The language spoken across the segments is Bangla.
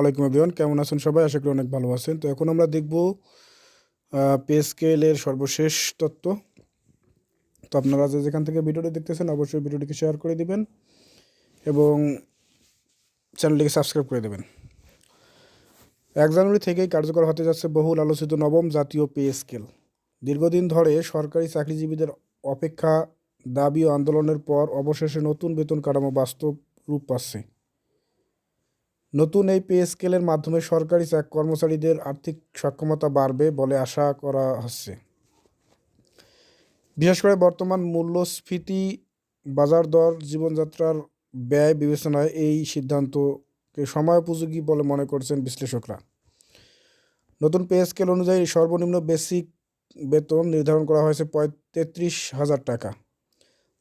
ওয়ালাইকুম এভরিওয়ান, কেমন আছেন সবাই? আশা করি অনেক ভালো আছেন। তো এখন আমরা দেখব পে স্কেলের সর্বশেষ তথ্য। তো আপনারা যেখান থেকে ভিডিওটি দেখতেছেন অবশ্যই ভিডিওটিকে শেয়ার করে দিবেন এবং চ্যানেলটিকে সাবস্ক্রাইব করে দেবেন। 1 জানুয়ারি থেকেই কার্যকর হতে যাচ্ছে বহুল আলোচিত নবম জাতীয় পে স্কেল। দীর্ঘদিন ধরে সরকারি চাকরিজীবীদের অপেক্ষা, দাবি ও আন্দোলনের পর অবশেষে নতুন বেতন কাঠামো বাস্তব রূপ পাচ্ছে। নতুন এই পে স্কেলের মাধ্যমে সরকারি কর্মচারীদের আর্থিক সক্ষমতা বাড়বে বলে আশা করা হচ্ছে। বিশেষ করে বর্তমান মূল্যস্ফীতি, বাজার দর, জীবনযাত্রার ব্যয় বিবেচনায় এই সিদ্ধান্তকে সময়োপযোগী বলে মনে করছেন বিশ্লেষকরা। নতুন পে স্কেল অনুযায়ী সর্বনিম্ন বেসিক বেতন নির্ধারণ করা হয়েছে 33,000 টাকা,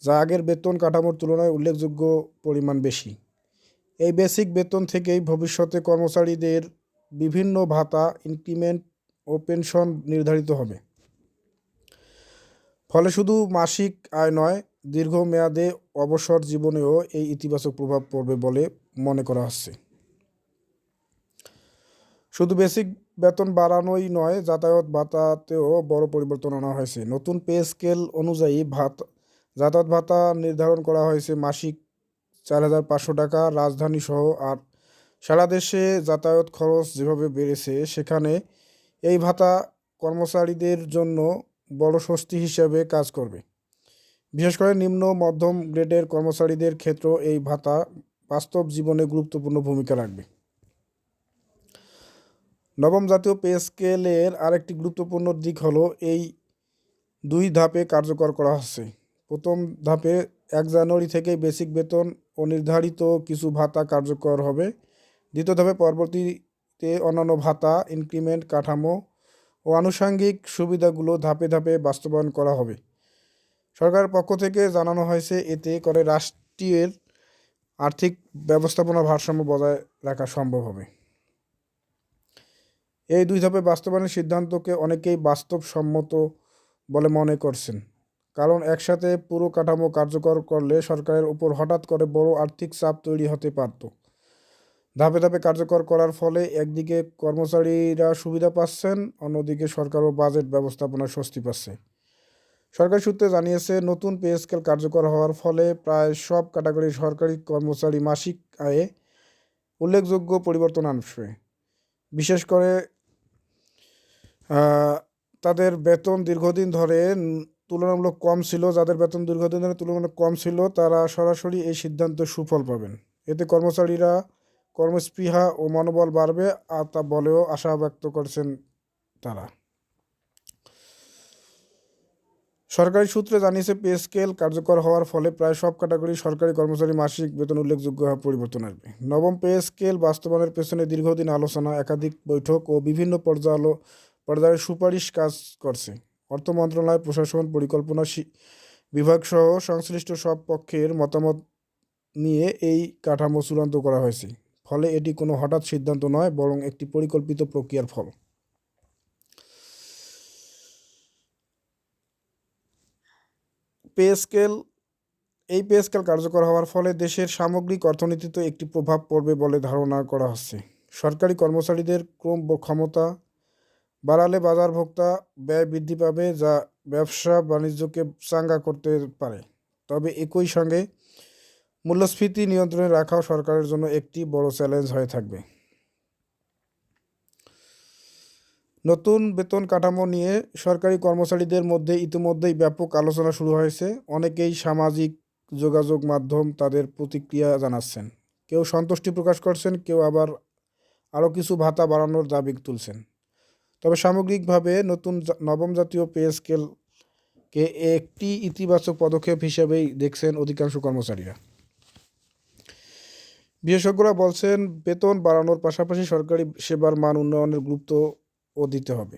যা আগের বেতন কাঠামোর তুলনায় উল্লেখযোগ্য পরিমাণ বেশি। এই বেসিক বেতন থেকেই ভবিষ্যতে কর্মচারীদের বিভিন্ন ভাতা, ইনক্রিমেন্ট ও পেনশন নির্ধারিত হবে। ফলে শুধু মাসিক আয় নয়, দীর্ঘমেয়াদে অবসর জীবনেও এই ইতিবাচক প্রভাব পড়বে বলে মনে করা হচ্ছে। শুধু বেসিক বেতন বাড়ানোই নয়, যাতায়াত ভাতাতেও বড় পরিবর্তন আনা হয়েছে। নতুন পে স্কেল অনুযায়ী যাতায়াত ভাতা নির্ধারণ করা হয়েছে মাসিক 4,500 টাকা রাজধানী সহ। আর সারা দেশে যাতায়াত খরচ যেভাবে বেড়েছে, সেখানে এই ভাতা কর্মচারীদের জন্য বড় স্বস্তি হিসেবে কাজ করবে। বিশেষ করে নিম্ন মধ্যম গ্রেডের কর্মচারীদের ক্ষেত্রেও এই ভাতা বাস্তব জীবনে গুরুত্বপূর্ণ ভূমিকা রাখবে। নবম জাতীয় পে স্কেলের আরেকটি গুরুত্বপূর্ণ দিক হলো এই 2 ধাপে কার্যকর করা হচ্ছে। প্রথম ধাপে 1 জানুয়ারি থেকে বেসিক বেতন ও নির্ধারিত কিছু ভাতা কার্যকর হবে। দ্বিতীয় ধাপে পরবর্তীতে অন্যান্য ভাতা, ইনক্রিমেন্ট, কাঠামো ও আনুষঙ্গিক সুবিধাগুলো ধাপে ধাপে বাস্তবায়ন করা হবে। সরকারের পক্ষ থেকে জানানো হয়েছে, এতে করে রাষ্ট্রের আর্থিক ব্যবস্থাপনা ভারসাম্য বজায় রাখা সম্ভব হবে। এই 2 ধাপে বাস্তবায়নের সিদ্ধান্তকে অনেকেই বাস্তবসম্মত বলে মনে করছেন, কারণ একসাথে পুরো কাঠামো কার্যকর করলে সরকারের উপর হঠাৎ করে বড় আর্থিক চাপ তৈরি হতে পারত। ধাপে ধাপে কার্যকর করার ফলে একদিকে কর্মচারীরা সুবিধা পাচ্ছেন, অন্যদিকে সরকারও বাজেট ব্যবস্থাপনায় স্বস্তি পাচ্ছে। সরকারি সূত্রে জানিয়েছে, নতুন পে স্কেল কার্যকর হওয়ার ফলে প্রায় সব ক্যাটাগরির সরকারি কর্মচারী মাসিক আয়ে উল্লেখযোগ্য পরিবর্তন আসবে। বিশেষ করে তাদের বেতন দীর্ঘদিন ধরে তুলনামূলক কম ছিল যাদের বেতন দীর্ঘদিন ধরে তুলনামূলক কম ছিল, তারা সরাসরি এই সিদ্ধান্তের সুফল পাবেন। এতে কর্মচারীরা কর্মস্পৃহা ও মনোবল বাড়বে আর তা বলেও আশা ব্যক্ত করছেন তারা। সরকারি সূত্রে জানিয়েছে, পে স্কেল কার্যকর হওয়ার ফলে প্রায় সব ক্যাটাগরির সরকারি কর্মচারী মাসিক বেতন উল্লেখযোগ্যভাবে পরিবর্তন আসবে। নবম পে স্কেল বাস্তবায়নের পেছনে দীর্ঘদিন আলোচনা, একাধিক বৈঠক ও বিভিন্ন পর্যায়ের সুপারিশ কাজ করছে। অর্থ মন্ত্রণালয়, প্রশাসন, পরিকল্পনা বিভাগ সহ সংশ্লিষ্ট সব পক্ষের মতামত নিয়ে এই কাঠামো চূড়ান্ত করা হয়েছে। ফলে এটি কোনো হঠাৎ সিদ্ধান্ত নয়, বরং একটি পরিকল্পিত প্রক্রিয়ার ফল। এই পে স্কেল কার্যকর হওয়ার ফলে দেশের সামগ্রিক অর্থনীতিতে একটি প্রভাব পড়বে বলে ধারণা করা হচ্ছে। সরকারি কর্মচারীদের ক্ষমতা বাড়ালে বাজার ভোক্তা ব্যয় বৃদ্ধি পাবে, যা ব্যবসা বাণিজ্যকে চাঙ্গা করতে পারে। তবে একই সঙ্গে মূল্যস্ফীতি নিয়ন্ত্রণে রাখাও সরকারের জন্য একটি বড় চ্যালেঞ্জ হয়ে থাকবে। নতুন বেতন কাঠামো নিয়ে সরকারি কর্মচারীদের মধ্যে ইতিমধ্যেই ব্যাপক আলোচনা শুরু হয়েছে। অনেকেই সামাজিক যোগাযোগ মাধ্যম তাদের প্রতিক্রিয়া জানাচ্ছেন। কেউ সন্তুষ্টি প্রকাশ করছেন, কেউ আবার আরও কিছু ভাতা বাড়ানোর দাবি তুলছেন। তবে সামগ্রিকভাবে নবম জাতীয় পে স্কেলকে একটি ইতিবাচক পদক্ষেপ হিসেবেই দেখছেন অধিকাংশ কর্মচারীরা। বিশেষজ্ঞরা বলছেন, বেতন বাড়ানোর পাশাপাশি সরকারি সেবার মান উন্নয়নের গুরুত্বও দিতে হবে।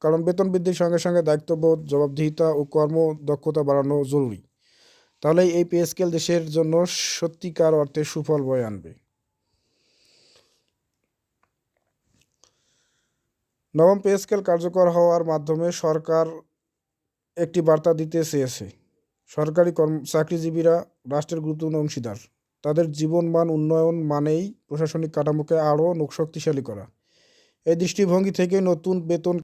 কারণ বেতন বৃদ্ধির সঙ্গে সঙ্গে দায়িত্ববোধ, জবাবদিহিতা ও কর্মদক্ষতা বাড়ানো জরুরি। তাহলে এই পে স্কেল দেশের জন্য সত্যিকার অর্থে সুফল বয়ে আনবে। নবম পে স্কেল কার্যকর হওয়ার মাধ্যমে সরকার একটি বার্তা দিতে চেয়েছে, সরকারি চাকরিজীবীরা রাষ্ট্রের গুরুত্বপূর্ণ অংশীদার। তাদের জীবনমান উন্নয়ন মানেই প্রশাসনিক কাঠামোকে আরও শক্তিশালী করা। এই দৃষ্টিভঙ্গি থেকে নতুন বেতন